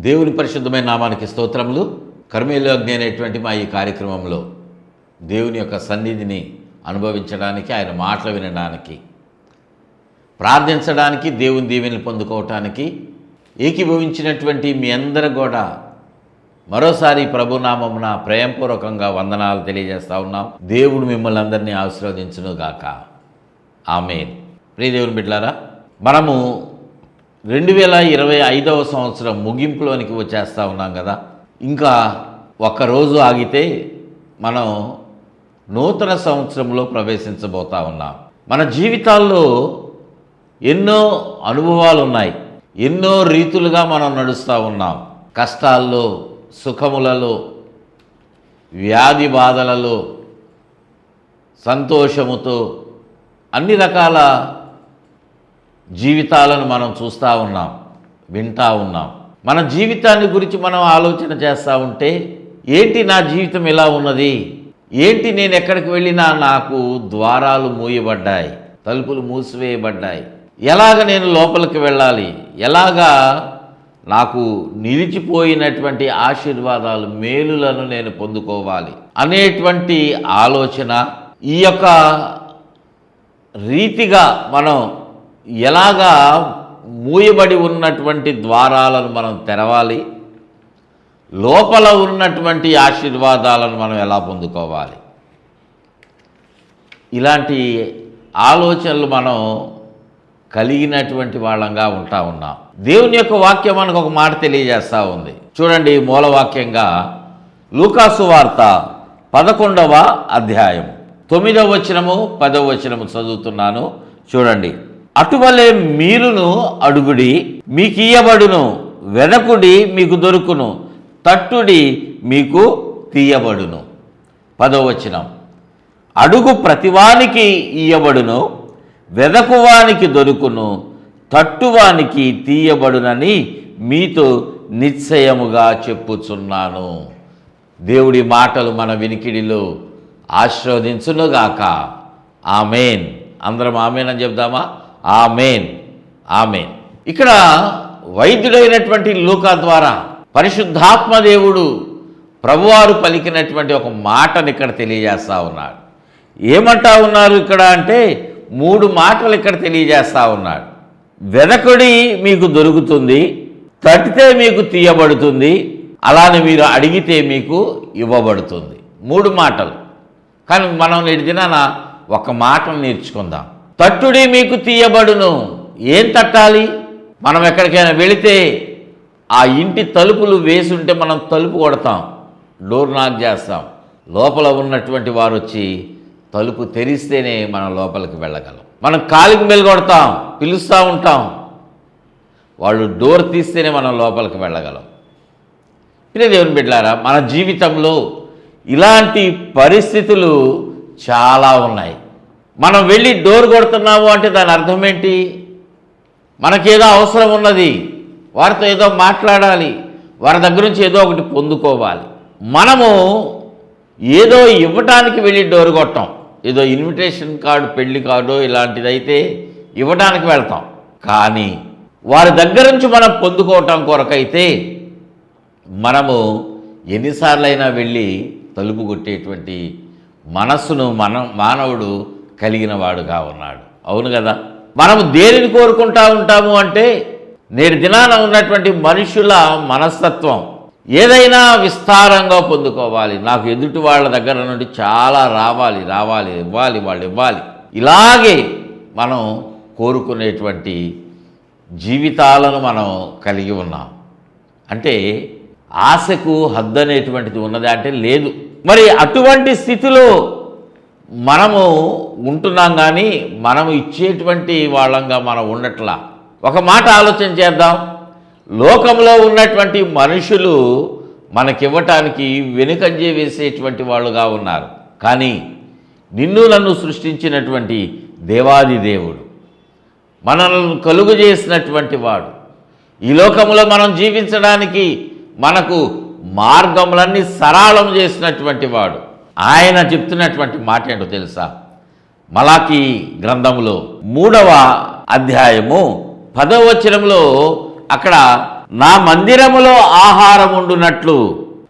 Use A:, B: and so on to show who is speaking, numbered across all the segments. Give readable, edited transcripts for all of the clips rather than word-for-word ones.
A: దేవుని పరిశుద్ధమైన నామానికి స్తోత్రములు. కర్మేలు అగ్ని అనేటువంటి మా ఈ కార్యక్రమంలో దేవుని యొక్క సన్నిధిని అనుభవించడానికి, ఆయన మాటలు వినడానికి, ప్రార్థించడానికి, దేవుని దీవెనలు పొందుకోవటానికి ఏకీభవించినటువంటి మీ అందరూ కూడా మరోసారి ప్రభునామమున ప్రేమపూర్వకంగా వందనాలు తెలియజేస్తూ ఉన్నాం. దేవుడు మిమ్మల్ని అందరినీ ఆశీర్వదించును గాక. ఆమేన్. ప్రియ దేవుని బిడ్డలారా, మనము 2025వ సంవత్సరం ముగింపులోనికి వచ్చేస్తూ ఉన్నాం కదా. ఇంకా ఒక్కరోజు ఆగితే మనం నూతన సంవత్సరంలో ప్రవేశించబోతూ ఉన్నాం. మన జీవితాల్లో ఎన్నో అనుభవాలు ఉన్నాయి, ఎన్నో రీతులుగా మనం నడుస్తూ ఉన్నాం. కష్టాల్లో, సుఖములలో, వ్యాధి బాధలలో, సంతోషముతో అన్ని రకాల జీవితాలను మనం చూస్తూ ఉన్నాం, వింటూ ఉన్నాం. మన జీవితాన్ని గురించి మనం ఆలోచన చేస్తూ ఉంటే, ఏంటి నా జీవితం ఎలా ఉన్నది, ఏంటి నేను ఎక్కడికి వెళ్ళినా నాకు ద్వారాలు మూయబడ్డాయి, తలుపులు మూసివేయబడ్డాయి, ఎలాగ నేను లోపలికి వెళ్ళాలి, ఎలాగా నాకు నిలిచిపోయినటువంటి ఆశీర్వాదాలు, మేలులను నేను పొందుకోవాలి అనేటువంటి ఆలోచన, ఈ యొక్క రీతిగా మనం ఎలాగా మూయబడి ఉన్నటువంటి ద్వారాలను మనం తెరవాలి, లోపల ఉన్నటువంటి ఆశీర్వాదాలను మనం ఎలా పొందుకోవాలి, ఇలాంటి ఆలోచనలు మనం కలిగినటువంటి వాళ్ళంగా ఉంటా ఉన్నాం. దేవుని యొక్క వాక్యం మనకు ఒక మాట తెలియజేస్తూ ఉంది. చూడండి, మూలవాక్యంగా లూకాసు వార్త 11వ అధ్యాయం 9వ వచనము 10వ వచనము చదువుతున్నాను. చూడండి. అటువలే మీరును అడుగుడి, మీకు ఇయ్యబడును, వెదకుడి, మీకు దొరుకును, తట్టుడి, మీకు తీయబడును. 10వ వచనం. అడుగు ప్రతివానికి ఇయ్యబడును, వెదకువానికి దొరుకును, తట్టువానికి తీయబడునని మీతో నిశ్చయముగా చెప్పుచున్నాను. దేవుడి మాటలు మన వినికిడిలో ఆశీర్వదించునుగాక. ఆమేన్. అందరం ఆమేన్ అని చెప్దామా? ఆమేన్, ఆమేన్. ఇక్కడ వైద్యుడైనటువంటి లూకా ద్వారా పరిశుద్ధాత్మ దేవుడు ప్రభువారు పలికినటువంటి ఒక మాటను ఇక్కడ తెలియజేస్తూ ఉన్నాడు. ఏమంటా ఉన్నారు ఇక్కడ అంటే 3 మాటలు ఇక్కడ తెలియజేస్తూ ఉన్నాడు. వెదకుడి, మీకు దొరుకుతుంది, తట్టితే మీకు తీయబడుతుంది, అలానే మీరు అడిగితే మీకు ఇవ్వబడుతుంది. 3 మాటలు. కానీ మనం నేటి దినాన ఒక మాటను నేర్చుకుందాం. తట్టుడి, మీకు తీయబడును. ఏం తట్టాలి? మనం ఎక్కడికైనా వెళితే ఆ ఇంటి తలుపులు వేసి ఉంటే మనం తలుపు కొడతాం, డోర్ నాక్ చేస్తాం. లోపల ఉన్నటువంటి వారు వచ్చి తలుపు తెరిస్తేనే మనం లోపలికి వెళ్ళగలం. మనం కాలికి బెల్ కొడతాం, పిలుస్తూ ఉంటాం, వాళ్ళు డోర్ తీస్తేనే మనం లోపలికి వెళ్ళగలం. ప్రియ దేవుని బిడ్డలారా, మన జీవితంలో ఇలాంటి పరిస్థితులు చాలా ఉన్నాయి. మనం వెళ్ళి డోర్ కొడుతున్నాము అంటే దాని అర్థం ఏంటి? మనకేదో అవసరం ఉన్నది, వారితో ఏదో మాట్లాడాలి, వారి దగ్గర నుంచి ఏదో ఒకటి పొందుకోవాలి. మనము ఏదో ఇవ్వటానికి వెళ్ళి డోర్ కొట్టాం, ఏదో ఇన్విటేషన్ కార్డు, పెళ్లి కార్డు ఇలాంటిదైతే ఇవ్వడానికి వెళ్తాం. కానీ వారి దగ్గర నుంచి మనం పొందుకోవటం కొరకైతే మనము ఎన్నిసార్లైనా వెళ్ళి తలుపు కొట్టేటువంటి మనస్సును మానవుడు కలిగిన వాడుగా ఉన్నాడు. అవును కదా? మనము దేనిని కోరుకుంటా ఉంటాము అంటే, నేటి దినాన ఉన్నటువంటి మనుషుల మనస్తత్వం ఏదైనా విస్తారంగా పొందుకోవాలి, నాకు ఎదుటి వాళ్ళ దగ్గర నుండి చాలా రావాలి, ఇవ్వాలి, వాళ్ళు ఇవ్వాలి, ఇలాగే మనం కోరుకునేటువంటి జీవితాలను మనం కలిగి ఉన్నాం. అంటే ఆశకు హద్దు అనేటువంటిది ఉన్నది అంటే లేదు. మరి అటువంటి స్థితిలో మనము ఉంటున్నాం, కానీ మనము ఇచ్చేటువంటి వాళ్ళంగా మనం ఉండట్లా. ఒక మాట ఆలోచన చేద్దాం. లోకంలో ఉన్నటువంటి మనుషులు మనకివ్వటానికి వెనుకంజ వేసేటువంటి వాళ్ళుగా ఉన్నారు. కానీ నిన్ను నన్ను సృష్టించినటువంటి దేవాది దేవుడు, మనల్ని కలుగు చేసినటువంటి వాడు, ఈ లోకంలో మనం జీవించడానికి మనకు మార్గములన్నీ సరళం చేసినటువంటి వాడు, ఆయన చెప్తున్నటువంటి మాట ఏంటో తెలుసా? మలాకీ గ్రంథంలో 3వ అధ్యాయము 10వ వచనంలో అక్కడ నా మందిరములో ఆహారం ఉండునట్లు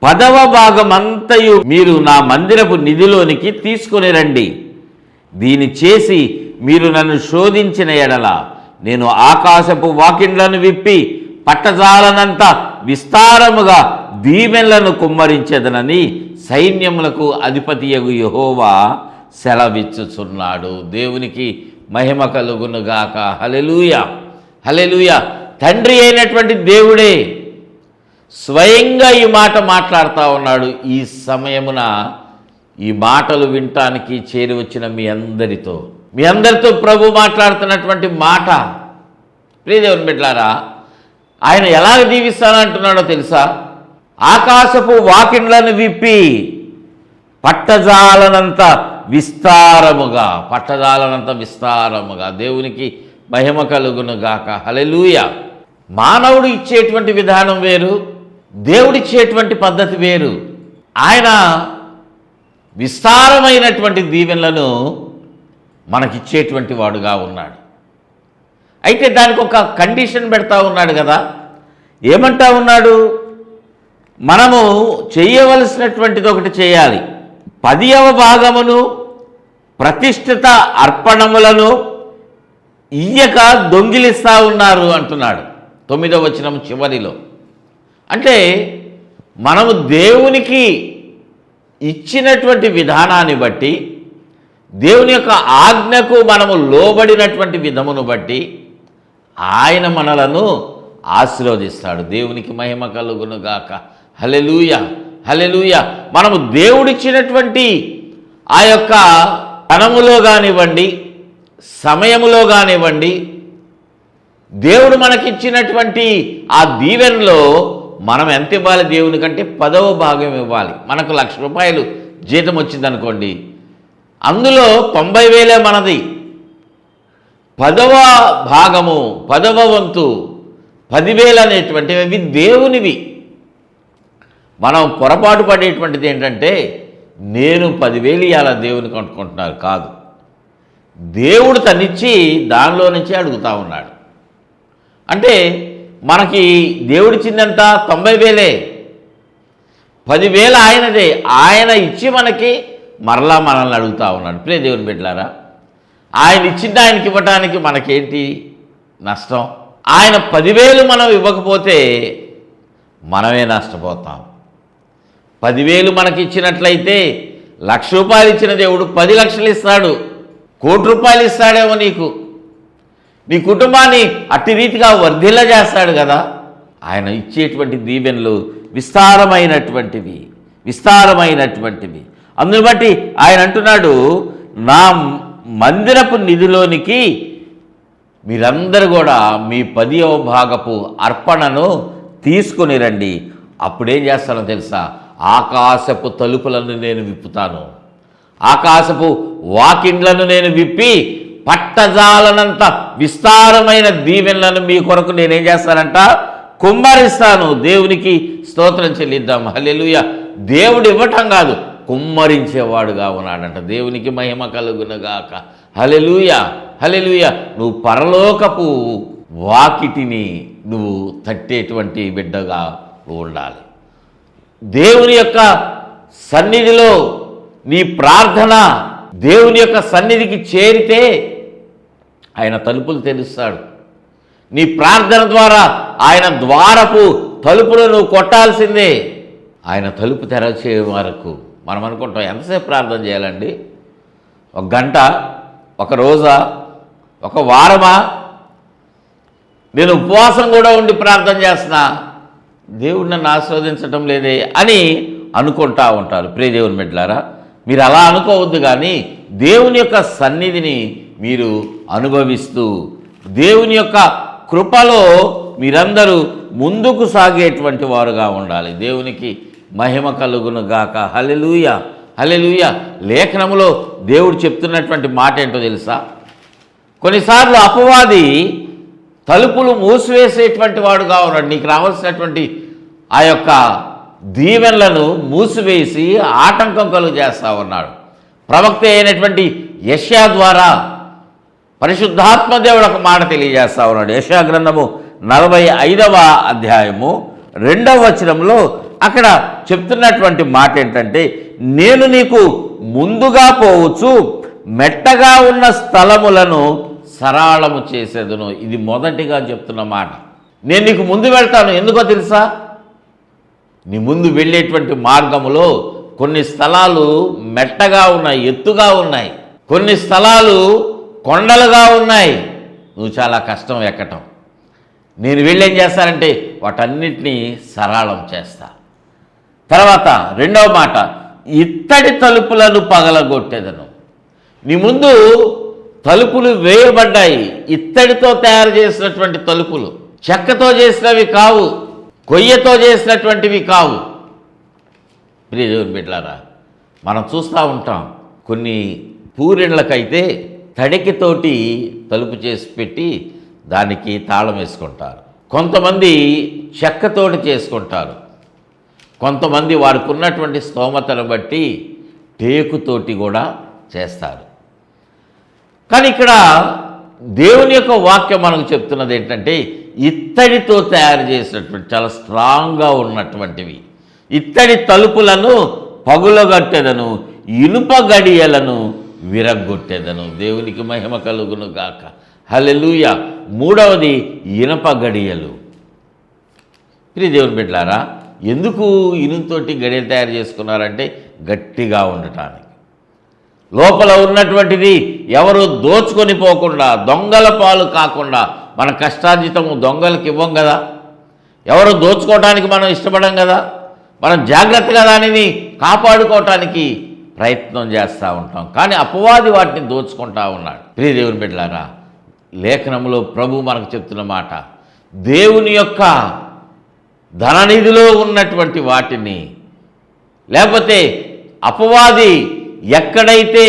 A: 10వ భాగమంతయు మీరు నా మందిరపు నిధిలోనికి తీసుకుని రండి. దీని చేసి మీరు నన్ను శోధించిన ఎడల నేను ఆకాశపు వాకిండ్లను విప్పి పట్టజాలనంత విస్తారముగా దీవెనలను కుమ్మరించెదనని సైన్యములకు అధిపతియగు యెహోవా సెలవిచ్చుచున్నాడు. దేవునికి మహిమ కలుగునుగాక. హల్లెలూయా, హల్లెలూయా. తండ్రి అయినటువంటి దేవుడే స్వయంగా ఈ మాట మాట్లాడుతూ ఉన్నాడు. ఈ సమయమున ఈ మాటలు వినటానికి చేరి వచ్చిన మీ అందరితో ప్రభు మాట్లాడుతున్నటువంటి మాట. ప్రియదేవుని బిడ్డలారా, ఆయన ఎలాగ దీవిస్తానంటున్నాడో తెలుసా? ఆకాశపు వాకిండ్లను విప్పి పట్టజాలనంత విస్తారముగా. దేవునికి మహిమ కలుగునుగాక. హల్లెలూయా. మానవుడు ఇచ్చేటువంటి విధానం వేరు, దేవుడిచ్చేటువంటి పద్ధతి వేరు. ఆయన విస్తారమైనటువంటి దీవెనలను మనకిచ్చేటువంటి వాడుగా ఉన్నాడు. అయితే దానికి ఒక కండిషన్ పెడతా ఉన్నాడు కదా. ఏమంటా ఉన్నాడు? మనము చేయవలసినటువంటిది ఒకటి చేయాలి. 10వ భాగమును ప్రతిష్ఠిత అర్పణములను ఇయ్యక దొంగిలిస్తూ ఉన్నారు అంటున్నాడు 9వ వచనం చివరిలో. అంటే మనము దేవునికి ఇచ్చినటువంటి విధానాన్ని బట్టి, దేవుని యొక్క ఆజ్ఞకు మనము లోబడినటువంటి విధమును బట్టి ఆయన మనలను ఆశీర్వదిస్తాడు. దేవునికి మహిమ కలుగునుగాక. హల్లెలూయా, హల్లెలూయా. మనము దేవుడిచ్చినటువంటి ఆ యొక్క ధనములో కానివ్వండి, సమయములో కానివ్వండి, దేవుడు మనకిచ్చినటువంటి ఆ దీవెనలో మనం ఎంత ఇవ్వాలి? దేవుని కంటే 10వ భాగం ఇవ్వాలి. మనకు ₹1,00,000 జీతం వచ్చిందనుకోండి, అందులో 90,000 మనది. 10వ భాగము, 10వ వంతు 10,000 అనేటువంటివి అవి దేవునివి. మనం పొరపాటు పడేటువంటిది ఏంటంటే, నేను 10,000 ఇవ్వాలా దేవునికి అనుకుంటున్నారు. కాదు, దేవుడు తనిచ్చి దానిలో నుంచి అడుగుతూ ఉన్నాడు. అంటే మనకి దేవుడిచ్చిందంతా 90,000, 10,000 ఆయనదే. ఆయన ఇచ్చి మనకి మరలా మనల్ని అడుగుతూ ఉన్నాడు. ప్రియ దేవుని బిడ్డలారా, ఆయన ఇచ్చింది ఆయనకి ఇవ్వటానికి మనకేంటి నష్టం? ఆయన 10,000 మనం ఇవ్వకపోతే మనమే నష్టపోతాం. 10,000 మనకి ఇచ్చినట్లయితే ₹1,00,000 ఇచ్చిన దేవుడు 10 లక్షలు ఇస్తాడు. ₹1,00,00,000 ఇస్తాడేమో నీకు, నీ కుటుంబాన్ని అట్టి రీతిగా వర్ధిల్ల చేస్తాడు కదా. ఆయన ఇచ్చేటువంటి దీవెనలు విస్తారమైనటువంటివి. అందుని బట్టి ఆయన అంటున్నాడు, నా మందిరపు నిధిలోనికి మీరందరూ కూడా మీ 10వ భాగపు అర్పణను తీసుకొని రండి. అప్పుడేం చేస్తానో తెలుసా? ఆకాశపు తలుపులను నేను విప్పుతాను, ఆకాశపు వాకిండ్లను నేను విప్పి పట్టజాలనంత విస్తారమైన దీవెనలను మీ కొరకు నేనేం చేస్తానంట? కుమ్మరిస్తాను. దేవునికి స్తోత్రం చెల్లిద్దాం. హల్లెలూయా. దేవుడు ఇవ్వటం కాదు, కుమ్మరించేవాడుగా ఉన్నాడంట. దేవునికి మహిమ కలుగునుగాక. హల్లెలూయా, హల్లెలూయా. నువ్వు పరలోకపు వాకిటిని నువ్వు తట్టేటువంటి బిడ్డగా ఉండాలి. దేవుని యొక్క సన్నిధిలో నీ ప్రార్థన దేవుని యొక్క సన్నిధికి చేరితే ఆయన తలుపులు తెరుస్తాడు. నీ ప్రార్థన ద్వారా ఆయన ద్వారపు తలుపులు నువ్వు కొట్టాల్సిందే. ఆయన తలుపు తెరచే వరకు మనం అనుకుంటాం, ఎంతసేపు ప్రార్థన చేయాలండి? 1 గంట, 1 రోజా, 1 వారమా? నేను ఉపవాసం కూడా ఉండి ప్రార్థన చేస్తున్నా, దేవుడు నన్ను ఆశీర్వదించటం లేదే అని అనుకుంటా ఉంటారు. ప్రియ దేవుని బిడ్డలారా, మీరు అలా అనుకోవద్దు. కానీ దేవుని యొక్క సన్నిధిని మీరు అనుభవిస్తూ దేవుని యొక్క కృపలో మీరందరూ ముందుకు సాగేటువంటి వారుగా ఉండాలి. దేవునికి మహిమ కలుగునుగాక. హల్లెలూయా, హల్లెలూయా. లేఖనములో దేవుడు చెప్తున్నటువంటి మాట ఏంటో తెలుసా? కొన్నిసార్లు అపవాది తలుపులు మూసివేసేటువంటి వాడుగా ఉన్నాడు. నీకు రావాల్సినటువంటి ఆ యొక్క దీవెనలను మూసివేసి ఆటంకం కలుగు చేస్తూ ఉన్నాడు. ప్రవక్త అయినటువంటి యెషయా ద్వారా పరిశుద్ధాత్మ దేవుడు ఒక మాట తెలియజేస్తూ ఉన్నాడు. యెషయా గ్రంథము 45వ అధ్యాయము 2వ వచనంలో అక్కడ చెప్తున్నటువంటి మాట ఏంటంటే, నేను నీకు ముందుగా పోవచ్చు, మెట్టగా ఉన్న స్థలములను సరళము చేసేదను. ఇది మొదటిగా చెప్తున్న మాట. నేను నీకు ముందు వెళ్తాను. ఎందుకో తెలుసా? నీ ముందు వెళ్ళేటువంటి మార్గములో కొన్ని స్థలాలు మెట్టగా ఉన్నాయి, ఎత్తుగా ఉన్నాయి. కొన్ని స్థలాలు కొండలుగా ఉన్నాయి. నువ్వు చాలా కష్టం ఎక్కటం. నేను వెళ్ళేం చేస్తానంటే వాటన్నిటినీ సరళం చేస్తా. తర్వాత 2వ మాట, ఇత్తడి తలుపులను పగలగొట్టేదను. నీ ముందు తలుపులు వేయబడ్డాయి. ఇత్తడితో తయారు చేసినటువంటి తలుపులు, చెక్కతో చేసినవి కావు, కొయ్యతో చేసినటువంటివి కావు. ప్రియ దేవుని బిడ్డలారా, మనం చూస్తూ ఉంటాం, కొన్ని పూరిళ్ళకైతే తడికితోటి తలుపు చేసి పెట్టి దానికి తాళం వేసుకుంటారు. కొంతమంది చెక్కతోటి చేసుకుంటారు. కొంతమంది వారికి ఉన్నటువంటి స్తోమతను బట్టి టేకుతోటి కూడా చేస్తారు. కానీ ఇక్కడ దేవుని యొక్క వాక్యం మనకు చెప్తున్నది ఏంటంటే, ఇత్తడితో తయారు చేసినటువంటి చాలా స్ట్రాంగ్గా ఉన్నటువంటివి ఇత్తడి తలుపులను పగులగొట్టెదను, ఇనుప గడియలను విరగ్గొట్టేదను. దేవునికి మహిమ కలుగును గాక. హల్లెలూయా. 3వది ఇనుప గడియలు. ప్రియ దేవుని బిడ్డలారా, ఎందుకు ఇనుతోటి గడియలు తయారు చేసుకున్నారంటే గట్టిగా ఉండటానికి. లోపల ఉన్నటువంటిది ఎవరు దోచుకొని పోకుండా, దొంగల పాలు కాకుండా. మన కష్టార్జితము దొంగలకి ఇవ్వం కదా, ఎవరు దోచుకోవటానికి మనం ఇష్టపడం కదా. మనం జాగ్రత్తగా దానిని కాపాడుకోవటానికి ప్రయత్నం చేస్తూ ఉంటాం. కానీ అపవాది వాటిని దోచుకుంటా ఉన్నాడు. ప్రియ దేవుని బిడ్డలారా, లేఖనంలో ప్రభు మనకు చెప్తున్న మాట, దేవుని యొక్క ధననిధిలో ఉన్నటువంటి వాటిని, లేకపోతే అపవాది ఎక్కడైతే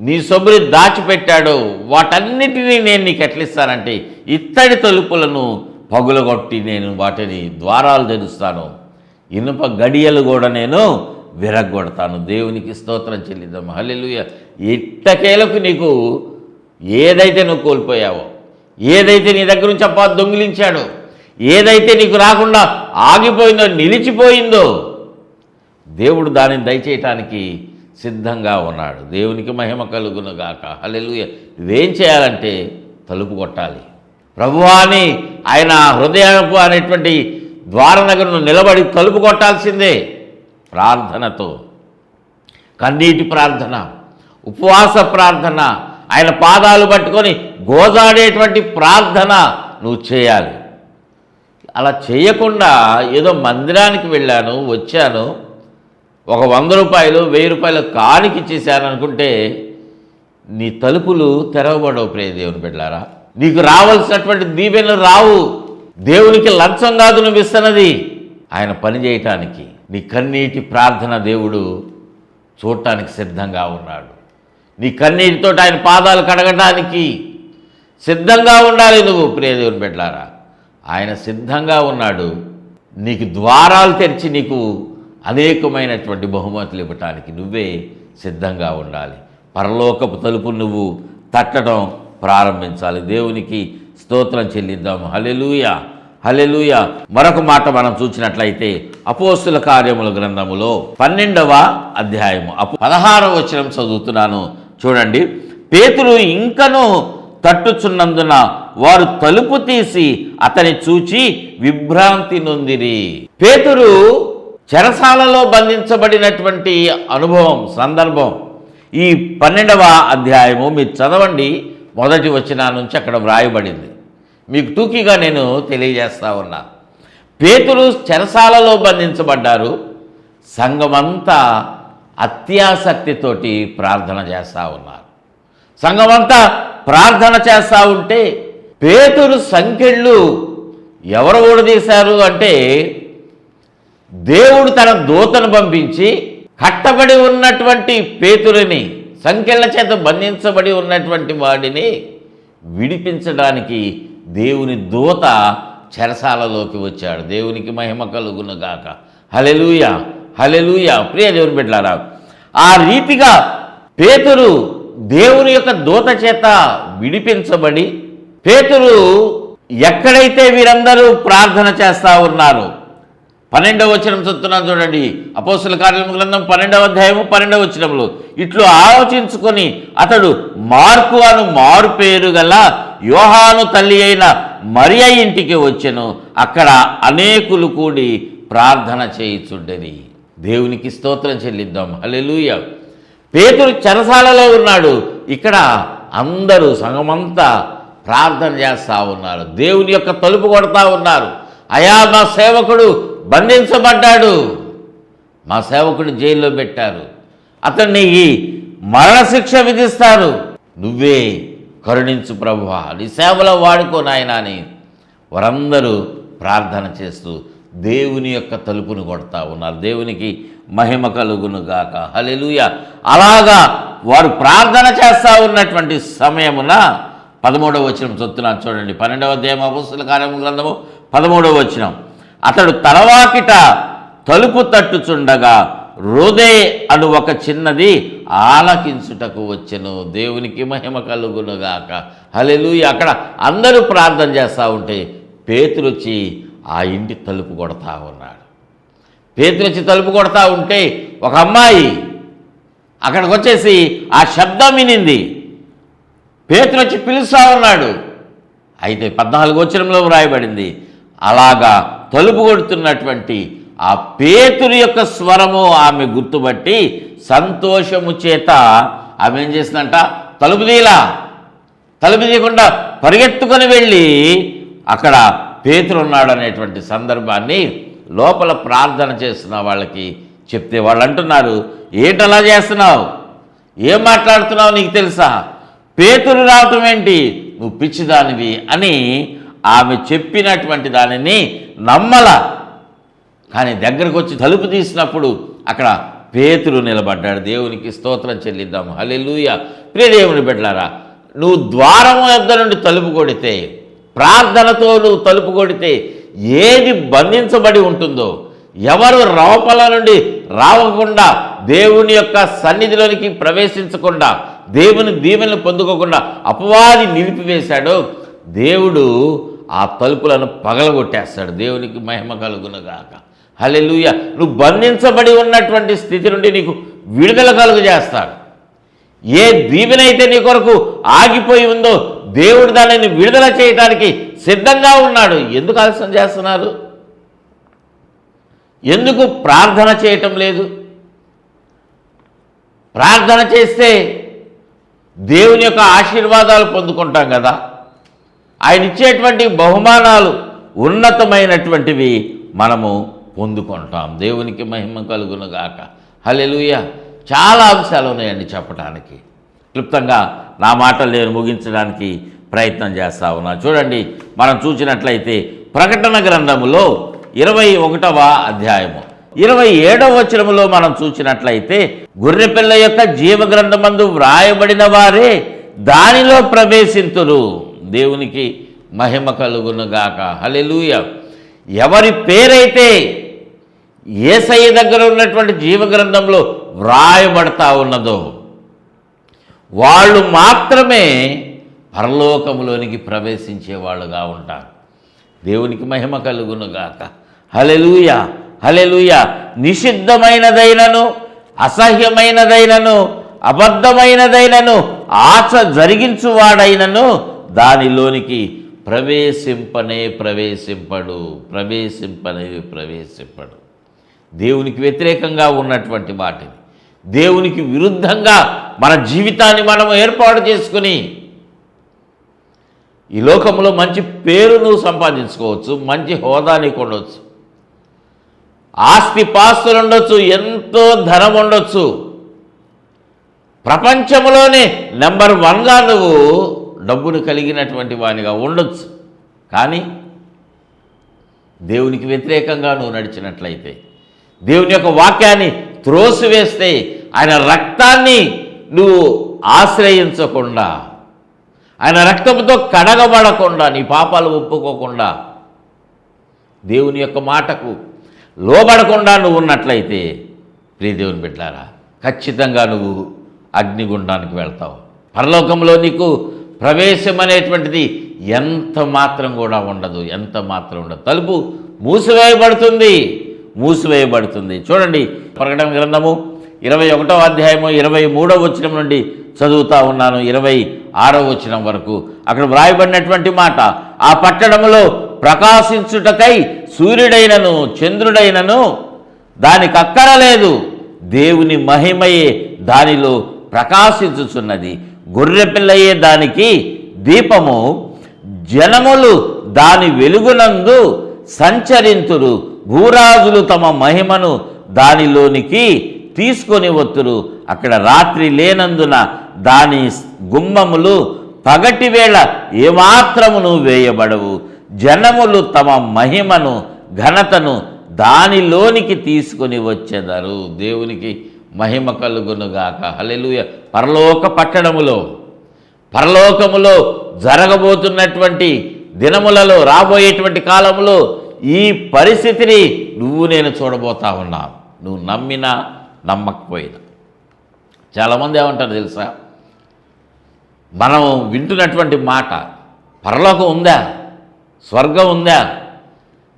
A: నీ సొమ్ముని దాచిపెట్టాడో వాటన్నిటినీ నేను నీకు ఎట్లిస్తానంటే ఇత్తడి తలుపులను పగులగొట్టి నేను వాటిని ద్వారాలు తెరుస్తాను, ఇనుప గడియలు కూడా నేను విరగ్గొడతాను. దేవునికి స్తోత్రం చెల్లిద్దాం. హల్లెలూయా. ఎట్టకేలకు నీకు ఏదైతే నువ్వు కోల్పోయావో, ఏదైతే నీ దగ్గర నుంచి అపవాది దొంగిలించాడో, ఏదైతే నీకు రాకుండా ఆగిపోయిందో, నిలిచిపోయిందో, దేవుడు దానిని దయచేయటానికి సిద్ధంగా ఉన్నాడు. దేవునికి మహిమ కలుగును గాక. హల్లెలూయా. ఇదేం చేయాలంటే తలుపు కొట్టాలి. ప్రభువా అని ఆయన హృదయపు అనేటువంటి ద్వారం దగ్గర నిలబడి తలుపు కొట్టాల్సిందే. ప్రార్థనతో, కన్నీటి ప్రార్థన, ఉపవాస ప్రార్థన, ఆయన పాదాలు పట్టుకొని గోజాడేటువంటి ప్రార్థన నువ్వు చేయాలి. అలా చేయకుండా ఏదో మందిరానికి వెళ్ళాను, వచ్చాను, ఒక 100 రూపాయలు 1000 రూపాయలు కానికి ఇచ్చేసాను అనుకుంటే నీ తలుపులు తెరవబడవు. ప్రియ దేవుని బిడ్డలారా, నీకు రావాల్సినటువంటి దీవెనలు రావు. దేవునికి లంచం కాదు నువ్వు ఇస్తున్నది, ఆయన పని చేయటానికి. నీ కన్నీటి ప్రార్థన దేవుడు చూడటానికి సిద్ధంగా ఉన్నాడు. నీ కన్నీటితో ఆయన పాదాలు కడగటానికి సిద్ధంగా ఉండాలి నువ్వు. ప్రియ దేవుని బిడ్డలారా, ఆయన సిద్ధంగా ఉన్నాడు. నీకు ద్వారాలు తెరిచి నీకు అనేకమైనటువంటి బహుమతులు ఇవ్వటానికి నువ్వే సిద్ధంగా ఉండాలి. పరలోకపు తలుపు నువ్వు తట్టడం ప్రారంభించాలి. దేవునికి స్తోత్రం చెల్లిద్దాం. హల్లెలూయా, హల్లెలూయా. మరొక మాట మనం చూసినట్లయితే అపోస్తుల కార్యముల గ్రంథములో 12వ అధ్యాయము 16వ వచనం చదువుతున్నాను, చూడండి. పేతురు ఇంకను తట్టుచున్నందున వారు తలుపు తీసి అతని చూచి విభ్రాంతి నొందిరి. పేతురు చెరసాలలో బంధించబడినటువంటి అనుభవం, సందర్భం ఈ 12వ అధ్యాయము మీరు చదవండి. మొదటి వచనం నుంచి అక్కడ వ్రాయబడింది. మీకు టూకీగా నేను తెలియజేస్తా ఉన్నా. పేతురు చెరసాలలో బంధించబడ్డారు. సంఘమంతా అత్యాసక్తితోటి ప్రార్థన చేస్తూ ఉన్నారు. సంఘమంతా ప్రార్థన చేస్తూ ఉంటే పేతురు సంకెళ్ళు ఎవరు ఊడదీశారు అంటే దేవుడు తన దూతను పంపించి కట్టబడి ఉన్నటువంటి పేతురుని, సంకెళ్ళ చేత బంధించబడి ఉన్నటువంటి వాడిని విడిపించడానికి దేవుని దూత చెరసాలలోకి వచ్చాడు. దేవునికి మహిమ కలుగును గాక. హల్లెలూయా, హల్లెలూయా. ప్రియ దేవుని బిడ్డలారా, ఆ రీతిగా పేతురు దేవుని యొక్క దూత చేత విడిపించబడి పేతురు ఎక్కడైతే వీరందరూ ప్రార్థన చేస్తూ ఉన్నారు, 12వ వచనం చదువుతున్నాను చూడండి. అపోస్తలుల కార్యముల గ్రంథం 12వ అధ్యాయము 12వ వచనంలో, ఇట్లు ఆలోచించుకొని అతడు మార్కు అను మారు పేరు గల యోహాను తల్లి అయిన మరియ ఇంటికి వచ్చెను. అక్కడ అనేకులు కూడి ప్రార్థన చేయుచుండెని. దేవునికి స్తోత్రం చెల్లిద్దాం. హల్లెలూయా. పేతురు చెరసాలలో ఉన్నాడు. ఇక్కడ అందరూ సంఘమంతా ప్రార్థన చేస్తూ ఉన్నారు. దేవుని యొక్క తలుపు కొడతా ఉన్నారు. అయా, మా సేవకుడు బంధించబడ్డాడు, మా సేవకుడు జైల్లో పెట్టారు, అతన్ని మరణశిక్ష విధిస్తారు, నువ్వే కరుణించు ప్రభువా, నీ సేవలో వాడుకో నాయనా అని వారందరూ ప్రార్థన చేస్తూ దేవుని యొక్క తలుపును కొడతా ఉన్నారు. దేవునికి మహిమ కలుగును గాక. హల్లెలూయా. అలాగా వారు ప్రార్థన చేస్తూ ఉన్నటువంటి సమయమున 13వ వచనం చదువుతున్నాను చూడండి. 12వ అధ్యాయం అపోస్తలుల కార్యముల గ్రంథము 13వ వచనం. అతడు తలవాకిట తలుపు తట్టుచుండగా రోదే అను ఒక చిన్నది ఆలకించుటకు వచ్చెను. దేవునికి మహిమ కలుగునుగాక. హల్లెలూయా. అక్కడ అందరూ ప్రార్థన చేస్తూ ఉంటే పేతురు వచ్చి ఆ ఇంటి తలుపు కొడతా ఉన్నాడు. పేతురు వచ్చి తలుపు కొడతా ఉంటే ఒక అమ్మాయి అక్కడికి వచ్చేసి ఆ శబ్దం వినింది. పేతురు వచ్చి పిలుస్తూ ఉన్నాడు. అయితే 14వ వచనంలో వ్రాయబడింది, అలాగా తలుపు కొడుతున్నటువంటి ఆ పేతురు యొక్క స్వరము ఆమె గుర్తుపట్టి సంతోషము చేత ఆమె ఏం చేసిందంట, తలుపు తీయకుండా పరిగెత్తుకొని వెళ్ళి అక్కడ పేతురు ఉన్నాడు అనేటువంటి సందర్భాన్ని లోపల ప్రార్థన చేస్తున్న వాళ్ళకి చెప్తే వాళ్ళు అంటున్నారు, ఏంటలా చేస్తున్నావు, ఏం మాట్లాడుతున్నావు, నీకు తెలుసా, పేతురు రావటం ఏంటి, నువ్వు పిచ్చిదానివి అని ఆమె చెప్పినటువంటి దానిని నమ్మల. కానీ దగ్గరకు వచ్చి తలుపు తీసినప్పుడు అక్కడ పేతురు నిలబడ్డాడు. దేవునికి స్తోత్రం చెల్లిద్దాం. హల్లెలూయా. ప్రియ దేవుని బిడ్డలారా, నువ్వు ద్వారం వద్ద నుండి తలుపు కొడితే, ప్రార్థనతో నువ్వు తలుపు కొడితే ఏది బంధించబడి ఉంటుందో, ఎవరు లోపల నుండి రావకుండా, దేవుని యొక్క సన్నిధిలోనికి ప్రవేశించకుండా, దేవుని దీవెనలు పొందుకోకుండా అపవాది నిలిపివేశాడో దేవుడు ఆ తలుపులను పగలగొట్టేస్తాడు. దేవునికి మహిమ కలుగునుగాక. హల్లెలూయా. నువ్వు బంధించబడి ఉన్నటువంటి స్థితి నుండి నీకు విడుదల కలుగజేస్తాడు. ఏ దీవెనైతే నీ కొరకు ఆగిపోయి ఉందో దేవుడు దానిని విడుదల చేయడానికి సిద్ధంగా ఉన్నాడు. ఎందుకు ఆలస్యం చేస్తున్నారు? ఎందుకు ప్రార్థన చేయటం లేదు? ప్రార్థన చేస్తే దేవుని యొక్క ఆశీర్వాదాలు పొందుకుంటాం కదా. ఆయన ఇచ్చేటువంటి బహుమానాలు ఉన్నతమైనటువంటివి మనము పొందుకుంటాం. దేవునికి మహిమ కలుగునుగాక. హల్లెలూయా. చాలా అంశాలు ఉన్నాయండి చెప్పడానికి. క్లుప్తంగా నా మాటలు నేను ముగించడానికి ప్రయత్నం చేస్తా ఉన్నా. చూడండి, మనం చూసినట్లయితే ప్రకటన గ్రంథములో 21వ అధ్యాయము 27వ వచనములో మనం చూసినట్లయితే గొర్రెపిల్ల యొక్క జీవగ్రంథమందు వ్రాయబడిన వారే దానిలో ప్రవేశింతురు. దేవునికి మహిమ కలుగునుగాక. హల్లెలూయా. ఎవరి పేరైతే యేసయ్య దగ్గర ఉన్నటువంటి జీవగ్రంథంలో వ్రాయబడతా ఉన్నదో వాళ్ళు మాత్రమే పరలోకములోనికి ప్రవేశించే వాళ్ళుగా ఉంటారు. దేవునికి మహిమ కలుగునుగాక. హల్లెలూయా. హల్లెలూయా. నిషిద్ధమైనదైనను, అసహ్యమైనదైనను, అబద్ధమైనదైనను, ఆశ జరిగించువాడైనను దానిలోనికి ప్రవేశింపడు. దేవునికి వ్యతిరేకంగా ఉన్నటువంటి వాటిని, దేవునికి విరుద్ధంగా మన జీవితాన్ని మనం ఏర్పాటు చేసుకుని ఈ లోకంలో మంచి పేరు నువ్వు సంపాదించుకోవచ్చు, మంచి హోదా నీకు ఉండొచ్చు, ఆస్తిపాస్తులు ఉండొచ్చు, ఎంతో ధనం ఉండొచ్చు, ప్రపంచంలోనే నెంబర్ 1గా నువ్వు డబ్బును కలిగినటువంటి వానిగా ఉండొచ్చు. కానీ దేవునికి వ్యతిరేకంగా నువ్వు నడిచినట్లయితే, దేవుని యొక్క వాక్యాన్ని త్రోసివేస్తే, ఆయన రక్తాన్ని నువ్వు ఆశ్రయించకుండా, ఆయన రక్తంతో కడగబడకుండా, నీ పాపాలు ఒప్పుకోకుండా, దేవుని యొక్క మాటకు లోబడకుండా నువ్వు ఉన్నట్లయితే, ప్రియ దేవుని బిడ్డలారా, ఖచ్చితంగా నువ్వు అగ్నిగుండానికి వెళ్తావు. పరలోకంలో నీకు ప్రవేశం అనేటువంటిది ఎంత మాత్రం కూడా ఉండదు, ఎంత మాత్రం ఉండదు. తలుపు మూసివేయబడుతుంది, మూసివేయబడుతుంది. చూడండి, ప్రకటన గ్రంథము 21వ అధ్యాయము 23వ వచనం నుండి చదువుతా ఉన్నాను, 26వ వచనం వరకు. అక్కడ వ్రాయబడినటువంటి మాట, ఆ పట్టణములో ప్రకాశించుటకై సూర్యుడైనను చంద్రుడైనను దానికి అక్కరలేదు, దేవుని మహిమయే దానిలో ప్రకాశించుచున్నది, గొర్రెపిల్లయే దానికి దీపము, జనములు దాని వెలుగునందు సంచరింతురు, భూరాజులు తమ మహిమను దానిలోనికి తీసుకొని వత్తురు, అక్కడ రాత్రి లేనందున దాని గుమ్మములు పగటి వేళ ఏమాత్రమును వేయబడవు, జనములు తమ మహిమను ఘనతను దానిలోనికి తీసుకొని వచ్చెదరు. దేవునికి మహిమ కలుగునుగాక. హల్లెలూయ. పరలోకములో జరగబోతున్నటువంటి దినములలో, రాబోయేటువంటి కాలంలో ఈ పరిస్థితిని నేను చూడబోతా ఉన్నాను, నువ్వు నమ్మినా నమ్మకపోయినా. చాలామంది ఏమంటారు తెలుసా, మనం వింటున్నటువంటి మాట, పరలోకం ఉందా, స్వర్గం ఉందా,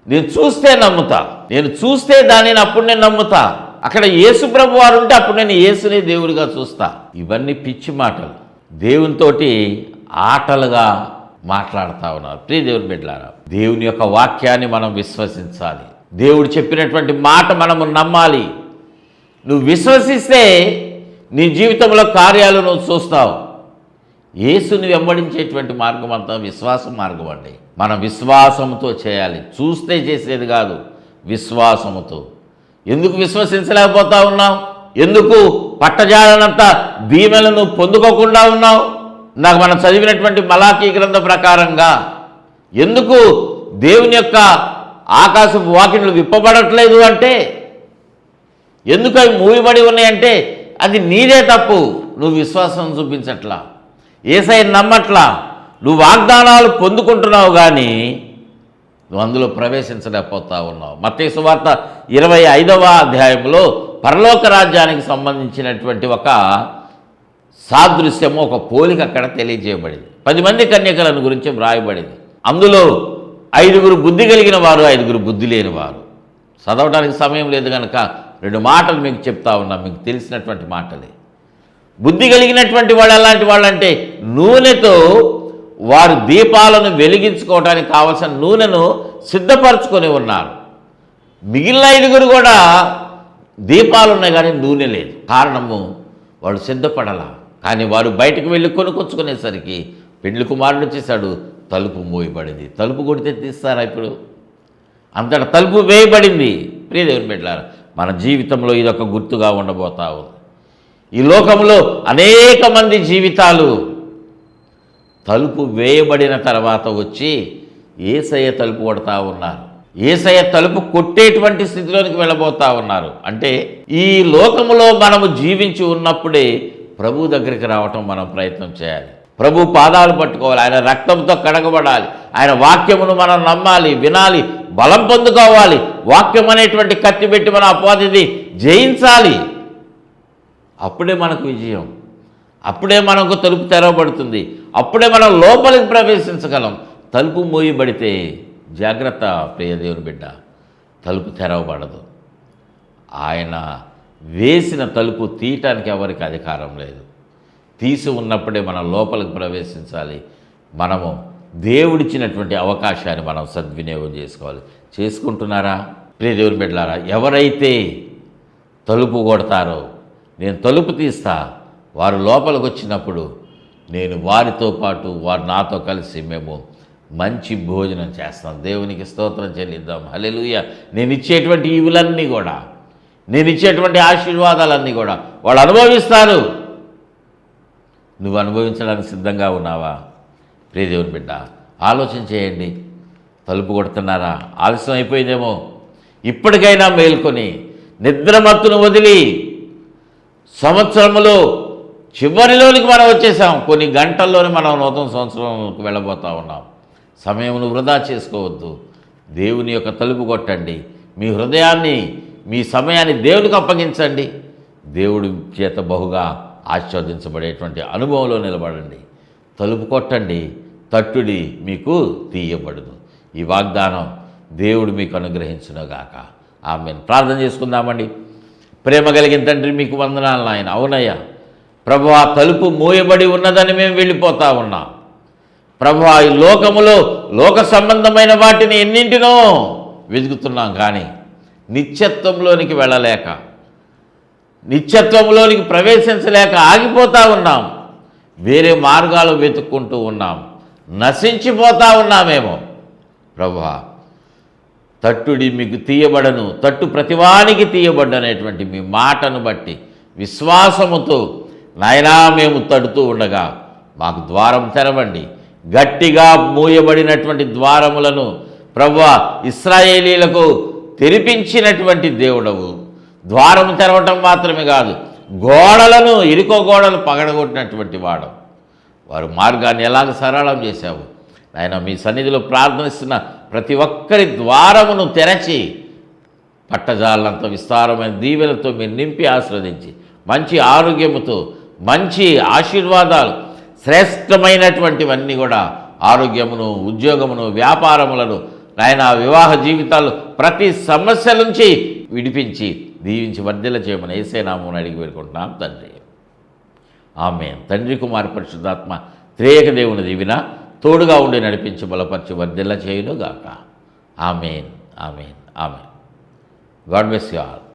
A: నేను చూస్తే నమ్ముతా, నేను చూస్తే దానిని అప్పుడు నేను నమ్ముతా, అక్కడ యేసు ప్రభు వారు ఉంటే అప్పుడు నేను యేసుని దేవుడిగా చూస్తా. ఇవన్నీ పిచ్చి మాటలు, దేవునితోటి ఆటలుగా మాట్లాడుతూ ఉన్నారు. ప్రియ దేవుని బిడ్డలారా, దేవుని యొక్క వాక్యాన్ని మనం విశ్వసించాలి, దేవుడు చెప్పినటువంటి మాట మనము నమ్మాలి. నువ్వు విశ్వసిస్తే నీ జీవితంలో కార్యాలు నువ్వు చూస్తావు. యేసుని వెంబడించేటువంటి మార్గం అంతా విశ్వాసం మార్గం అండి. మనం విశ్వాసంతో చేయాలి, చూస్తే చేసేది కాదు, విశ్వాసముతో. ఎందుకు విశ్వసించలేకపోతా ఉన్నావు? ఎందుకు పట్టజాలనంత దీవెనలను పొందుకోకుండా ఉన్నావు? నాకు మనం చదివినటువంటి మలాకీ గ్రంథ ప్రకారంగా ఎందుకు దేవుని యొక్క ఆకాశపు వాకిళ్ళు విప్పబడట్లేదు అంటే, ఎందుకు అవి మూయబడి ఉన్నాయంటే అది నీదే తప్పు. నువ్వు విశ్వాసం చూపించట్లా, యేసయ్యను నమ్మట్లా, నువ్వు వాగ్దానాలు పొందుకుంటున్నావు కానీ నువ్వు అందులో ప్రవేశించలేకపోతా ఉన్నావు. మత్తయి సువార్త 25వ అధ్యాయంలో పరలోక రాజ్యానికి సంబంధించినటువంటి ఒక సాదృశ్యము, ఒక పోలిక అక్కడ తెలియజేయబడింది. 10 మంది కన్యకలను గురించి వ్రాయబడింది. అందులో 5గురు బుద్ధి కలిగిన వారు, 5గురు బుద్ధి లేని వారు. చదవడానికి సమయం లేదు కనుక 2 మాటలు మీకు చెప్తా ఉన్నా, మీకు తెలిసినటువంటి మాటలే. బుద్ధి కలిగినటువంటి వాళ్ళు ఎలాంటి వాళ్ళంటే, నూనెతో వారు దీపాలను వెలిగించుకోవడానికి కావలసిన నూనెను సిద్ధపరచుకొని ఉన్నారు. మిగిలిన 5గురు కూడా దీపాలు ఉన్నాయి కానీ నూనె లేదు. కారణము వాళ్ళు సిద్ధపడలా. కానీ వారు బయటకు వెళ్ళి కొనుక్కొచ్చుకునేసరికి పెండ్లి కుమారుడు వచ్చేసాడు, తలుపు మోయబడింది. తలుపు కొడితే తీస్తారా? ఇప్పుడు అంతటా తలుపు వేయబడింది. ప్రియ దేవుని బిడ్డలారా, మన జీవితంలో ఇదొక గుర్తుగా ఉండబోతా ఉంది. ఈ లోకంలో అనేక మంది జీవితాలు తలుపు వేయబడిన తర్వాత వచ్చి యేసయ్య తలుపు కొడతా ఉన్నారు, యేసయ్య తలుపు కొట్టేటువంటి స్థితిలోనికి వెళ్ళబోతా ఉన్నారు. అంటే ఈ లోకములో మనము జీవించి ఉన్నప్పుడే ప్రభు దగ్గరికి రావటం మనం ప్రయత్నం చేయాలి. ప్రభు పాదాలు పట్టుకోవాలి, ఆయన రక్తంతో కడగబడాలి, ఆయన వాక్యమును మనం నమ్మాలి, వినాలి, బలం పొందుకోవాలి. వాక్యం అనేటువంటి కత్తి పెట్టి మన అపవాదిని జయించాలి. అప్పుడే మనకు విజయం, అప్పుడే మనకు తలుపు తెరవబడుతుంది, అప్పుడే మనం లోపలికి ప్రవేశించగలం. తలుపు మూయబడితే జాగ్రత్త ప్రియ దేవుని బిడ్డ, తలుపు తెరవబడదు. ఆయన వేసిన తలుపు తీయటానికి ఎవరికి అధికారం లేదు. తీసి ఉన్నప్పుడే మనం లోపలికి ప్రవేశించాలి. మనము దేవుడిచ్చినటువంటి అవకాశాన్ని మనం సద్వినియోగం చేసుకోవాలి. చేసుకుంటున్నారా ప్రియ దేవుని బిడ్డలారా? ఎవరైతే తలుపు కొడతారో, నేను తలుపు తీస్తా, వారు లోపలికి వచ్చినప్పుడు నేను వారితో పాటు, వారు నాతో కలిసి మేము మంచి భోజనం చేస్తాం. దేవునికి స్తోత్రం చెల్లిద్దాం. హల్లెలూయా. నేను ఇచ్చేటువంటి ఈవులన్నీ కూడా, నేను ఇచ్చేటువంటి ఆశీర్వాదాలన్నీ కూడా వాళ్ళు అనుభవిస్తారు. నువ్వు అనుభవించడానికి సిద్ధంగా ఉన్నావా? ప్రియ దేవుని బిడ్డ, ఆలోచన చేయండి. తలుపు కొడుతున్నారా? ఆలస్యం అయిపోయిందేమో. ఇప్పటికైనా మేల్కొని నిద్రమత్తును వదిలి సంవత్సరములో చివరిలోనికి మనం వచ్చేసాం. కొన్ని గంటల్లోనే మనం నూతన సంవత్సరంకి వెళ్ళబోతా ఉన్నాం. సమయమును వృధా చేసుకోవద్దు. దేవుని యొక్క తలుపు కొట్టండి. మీ హృదయాన్ని, మీ సమయాన్ని దేవునికి అప్పగించండి. దేవుడి చేత బహుగా ఆశీర్వదించబడేటువంటి అనుభవంలో నిలబడండి. తలుపు కొట్టండి, తట్టుడి మీకు తీయబడును. ఈ వాగ్దానం దేవుడు మీకు అనుగ్రహించునుగాక. ఆమేన్. ప్రార్థన చేసుకుందామండి. ప్రేమ కలిగిన తండ్రి, మీకు వందనాలు నాయన. అవునయ్యా ప్రభువా, తలుపు మూయబడి ఉన్నదని మేము వెళ్ళిపోతా ఉన్నాం ప్రభువా. ఈ లోకములో లోక సంబంధమైన వాటిని ఎన్నింటినో వెతుకుతున్నాం, కానీ నిత్యత్వంలోనికి వెళ్ళలేక, నిత్యత్వంలోనికి ప్రవేశించలేక ఆగిపోతూ ఉన్నాం. వేరే మార్గాలు వెతుక్కుంటూ ఉన్నాం, నశించిపోతూ ఉన్నామేమో. ప్రభువా, తట్టుడి మీకు తీయబడను, తట్టు ప్రతివానికి తీయబడ్డనేటువంటి మీ మాటను బట్టి విశ్వాసముతో నాయనా మేము తడుతూ ఉండగా మాకు ద్వారం తెరవండి. గట్టిగా మూయబడినటువంటి ద్వారములను ప్రభువా ఇశ్రాయేలీలకు తెరిపించినటువంటి దేవుడవు. ద్వారం తెరవటం మాత్రమే కాదు, గోడలను, ఇరుకో గోడలు పగడగొట్టినటువంటి వాడు. వారు మార్గాన్ని ఎలాగ సరళం చేశావు ఆయన. మీ సన్నిధిలో ప్రార్థనిస్తున్న ప్రతి ఒక్కరి ద్వారమును తెరచి పట్టజాలంత విస్తారమైన దీవెనతో మీరు నింపి ఆశీర్వదించి మంచి ఆరోగ్యముతో, మంచి ఆశీర్వాదాలు, శ్రేష్టమైనటువంటివన్నీ కూడా ఆరోగ్యమును, ఉద్యోగమును, వ్యాపారములను నాయన, వివాహ జీవితాలు ప్రతి సమస్య నుంచి విడిపించి దీవించి వర్ధిల్ల చేయమని యేసయ్య నామమున అడిగి వేడుకుంటున్నాం తండ్రి. ఆమేన్. తండ్రి, కుమార, పరిశుద్ధాత్మ త్రియేక దేవుని దీవెన తోడుగా ఉండి నడిపించి బలపరిచి వర్ధిల్ల చేయునుగాక. Amen. Amen. Amen. God bless you all.